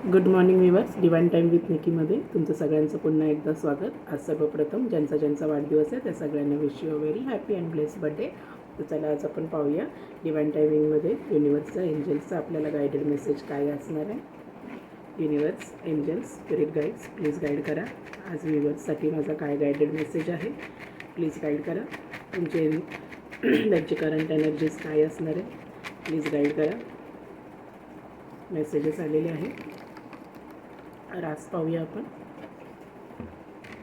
Good morning viewers. Divine time with निकीमध्ये तुमचं सगळ्यांचं पुन्हा एकदा स्वागत. आज सर्वप्रथम ज्यांचा वाढदिवस आहे त्या सगळ्यांना wish you a very happy and blessed birthday. तर चला आज आपण पाहूया डिवाइन टायमिंगमध्ये युनिवर्सचा एंजल्सचा आपल्याला गायडेड मेसेज काय असणार आहे. Universe, angels, spirit guides please guide करा. आज व्ह्यूअर्ससाठी माझा काय गायडेड मेसेज आहे प्लीज गाईड करा. तुमचे त्यांची करंट एनर्जीज काय असणार आहे प्लीज गाईड करा. मेसेजेस आलेले आहे. रास पाहूया आपण.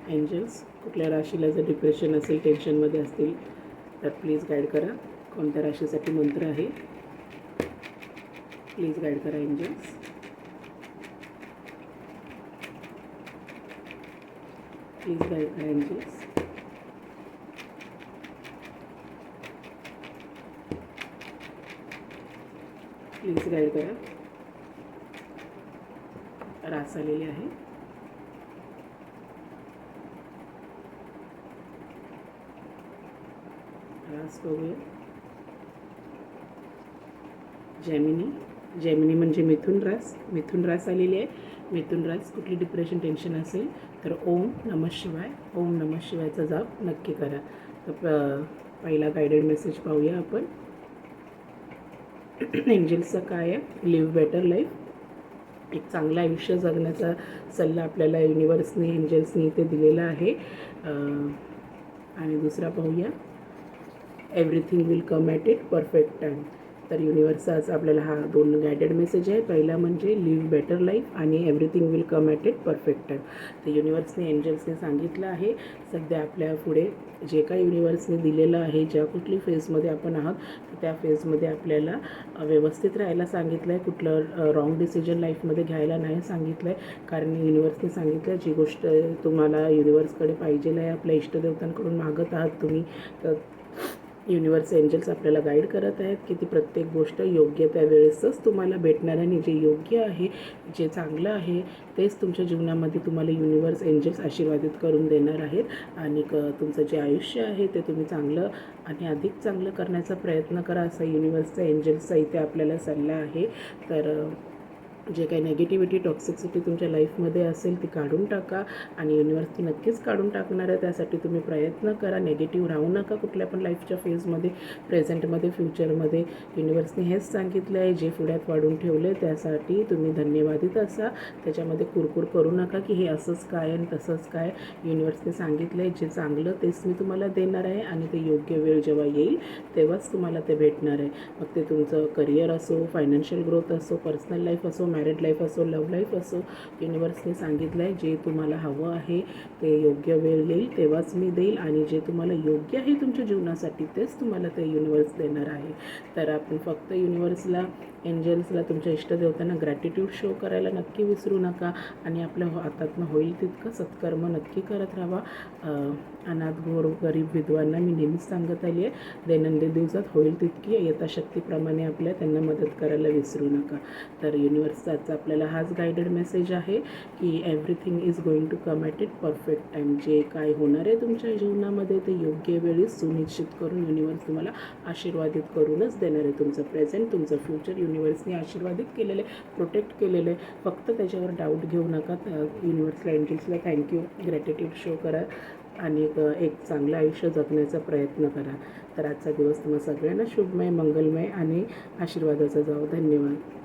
एंजल्स, कुठल्या राशीला जर डिप्रेशन असेल, टेन्शनमध्ये असतील तर प्लीज गाईड करा. कोणत्या राशीसाठी मंत्र आहे प्लीज गाईड करा एंजल्स. प्लीज गाईड करा एंजल्स. प्लीज गाईड करा. रास आलेली आहे. रास बघूया. जेमिनी म्हणजे मिथुन रास आलेली आहे. मिथुन रास, कुठली डिप्रेशन टेन्शन असेल तर ओम नमः शिवायचा जाप नक्की करा. तर पहिला गायडेड मेसेज पाहूया आपण. एंजल्सचं काय आहे. लिव्ह बेटर लाईफ, एक चांगलं आयुष्य जगण्याचा सल्ला आपल्याला युनिवर्सने, एंजल्सने इथे दिलेला आहे. आणि दुसरा पाहूया. Everything will come at it perfect time. तर युनिवर्सचा आज आपल्याला हा 2 गायडेड मेसेज आहे. पहिला म्हणजे लिव्ह बेटर लाईफ आणि everything will come at it perfect time. तर युनिवर्सने, एंजल्सने सांगितलं आहे सध्या आपल्या पुढे जे काही युनिवर्सने दिलेलं आहे, ज्या कुठली फेजमध्ये आपण आहात तर त्या फेजमध्ये आपल्याला व्यवस्थित राहायला सांगितलं आहे. कुठलं रॉंग डिसिजन लाईफमध्ये घ्यायला नाही सांगितलं आहे. कारण युनिवर्सने सांगितलं जी गोष्ट तुम्हाला युनिवर्सकडे पाहिजे आहे, आपल्या इष्टदेवतांकडून मागत आहात तुम्ही, तर युनिवर्स, एंजल्स आपल्याला गाईड करत आहेत की ती प्रत्येक गोष्ट योग्य त्या वेळेसच तुम्हाला भेटणार. आणि जे योग्य आहे, जे चांगलं आहे तेच तुमच्या जीवनामध्ये तुम्हाला युनिवर्स, एंजल्स आशीर्वादित करून देणार आहेत. आणि तुमचं जे आयुष्य आहे ते तुम्ही चांगलं आणि अधिक चांगलं करण्याचा प्रयत्न करा, असा युनिवर्सचा, एंजल्सचा इथे आपल्याला सल्ला आहे. तर जे काही नेगेटिव्हिटी, टॉक्सिसिटी तुमच्या लाईफमध्ये असेल ती काढून टाका. आणि युनिवर्स ती नक्कीच काढून टाकणार आहे. त्यासाठी तुम्ही प्रयत्न करा. नेगेटिव्ह राहू नका कुठल्या पण लाईफच्या फेजमध्ये, प्रेझेंटमध्ये, फ्युचरमध्ये. युनिवर्सने हेच सांगितलं आहे, जे पुढ्यात वाढून ठेवले त्यासाठी तुम्ही धन्यवादित असा. त्याच्यामध्ये कुरकुर करू नका की हे असंच काय आणि तसंच काय. युनिवर्सने सांगितलं आहे जे चांगलं तेच मी तुम्हाला देणार आहे. आणि ते योग्य वेळ जेव्हा येईल तेव्हाच तुम्हाला ते भेटणार आहे. मग ते तुमचं करिअर असो, फायनान्शियल ग्रोथ असो, पर्सनल लाईफ असो, मॅरिड लाईफ असो, लव्ह लाईफ असो. युनिवर्सने सांगितलं आहे जे तुम्हाला हवं आहे ते योग्य वेळ येईल तेव्हाच मी देईल. आणि जे तुम्हाला योग्य आहे तुमच्या जीवनासाठी तेच तुम्हाला ते युनिवर्स देणार आहे. तर आपण फक्त युनिवर्सला, एंजल्सला, तुमच्या इष्टदेवतांना ग्रॅटिट्यूड शो करायला नक्की विसरू नका. आणि आपल्या हातातनं होईल तितकं सत्कर्म नक्की करत राहा. अनाथ, घोर, गरीब, विधवांना मी नेहमीच सांगत आली आहे, दैनंदिन दिवसात होईल तितकी यथाशक्तीप्रमाणे आपल्या त्यांना मदत करायला विसरू नका. तर युनिवर्सचा आपल्याला हाच गायडेड मेसेज आहे की everything is going to come at it perfect time. जे काय होणार आहे तुमच्या जीवनामध्ये ते योग्य वेळी सुनिश्चित करून युनिवर्स तुम्हाला आशीर्वादित करूनच देणार आहे. तुमचं प्रेझेंट, तुमचं फ्युचर युनिवर्सने आशीर्वादित केलेलं आहे, प्रोटेक्ट केलेलं आहे. फक्त त्याच्यावर डाऊट घेऊ नका. युनिवर्सला, एंजल्सला थँक्यू, ग्रॅटिट्यूड शो करा आणि एक चांगलं आयुष्य जगण्याचा प्रयत्न करा. तर आजचा दिवस तुम्हाला सगळ्यांना शुभमय, मंगलमय आणि आशीर्वादाचा जावो. धन्यवाद.